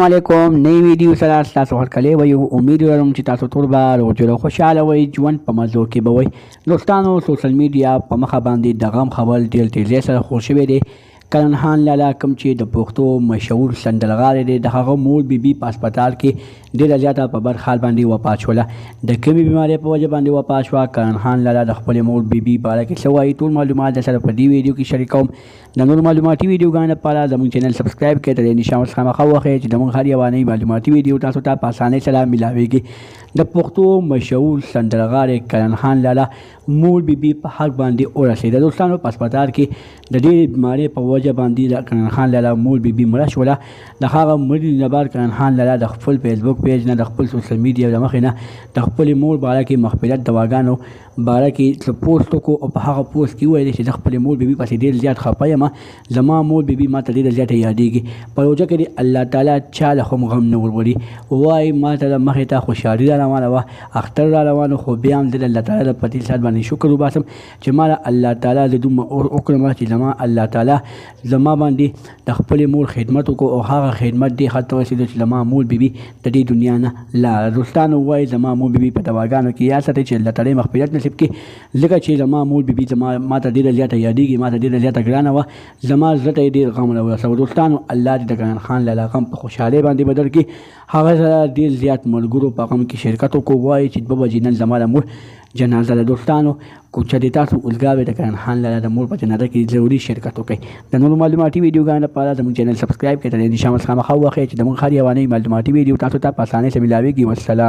علیکم. نئی ویډیو سره تاسو هرکلی وایو. امید لرم چې تاسو ټول به روغ جوړ او خوشحاله وئ، ژوند په مزو کې به وئ. دوستانو، سوشل میډیا په مخه باندې د غم خبر ډېر تیزۍ سره خپور شوی دی. کرن خان لالا کوم چې د پښتو مشهور سندرغاړی دی، د هغه مور بیبي په هسپتال کې ډېره زیاته په بد حال باندې وفات شوله. د کومې بیمارۍ په وجه باندې وفات شوه، کرن خان لالا د خپلې مور بیبي باره کې څه وایي، ټول معلومات درسره په دې ویډیو کې شریکوم. د نور معلوماتي ویډیوګانو لپاره زموږ چینل سبسکرایب کړئ، د دې نشان ورڅخه خامخا وښیئ چې زموږ هر یوه نوې معلوماتي ویډیو تاسو ته په اسانۍ سره میلاویږي. د پښتو مشهور سندرغاړی کرن خان لالا مور بیبي په حق باندې ورسېده. دوستانو، په هسپتال کې د ډېرې بیمارۍ په وجه باندې د کرن خان لالا مور بیبي مړه شوله. د هغه مړي نه بعد کرن خان لالا د خپل فیسبوک پیج نه، د خپل سوشل میډیا د مخې نه د خپلې مور باره کې مغفرت دواګانو باره کې پوسټ وکړو، او په هغه پوسټ کې وویل چې زه خپلې مور بیبي پسې ډېر زیات خفه یم. زما مور بیبي ما ته ډېره زیاته یادېږي. په روژه کې دې الله تعالی چا له هم غم نه ورولي. وایي ما ته د مخې ته خوشحالي را روانه وه، اختر را روانه، خو بیا هم زه د الله تعالی د پتي سات باندې شکر وباسم چې ما له الله تعالی د دومره وکړم چې زما الله تعالی زما باندې د خپلې مور خدمت وکړو، او هغه خدمت دې حد ته ورسېدو چې زما مور بیبي د دې دنیا نه لاړه. دوستانو، وایي زما مور بیبي په دواګانو کې یاد ساتئ چې الله تعالی مغفرت نصیب کړي، ځکه چې زما مور بیبي ما ته ډېره زیاته یادېږي، ما ته ډېره زیاته ګرانه وه. زما زړه ته یې ډېر غم راورسوه. دوستانو، الله دې د کرن خان لالا غم په خوشحالۍ باندې بدل کړي. هغه سره ډېر زیات ملګرو په غم کې شرکت وکړو. وایي چې 2 بجې نن زما د مور جنازه ده. دوستانو، چې تاسو الګاوې د کرن خان لالا د مور په جنازه کې ضروري شرکت وکړئ. د نورو معلوماتي ویډیوګانو لپاره زموږ چینل سبسکرایب کړئ، د نشان ورڅخه خامخا وښیئ چې زموږ هر یوه نوې معلوماتي ویډیو تاسو ته په اسانۍ سره میلاویږي. والسلام.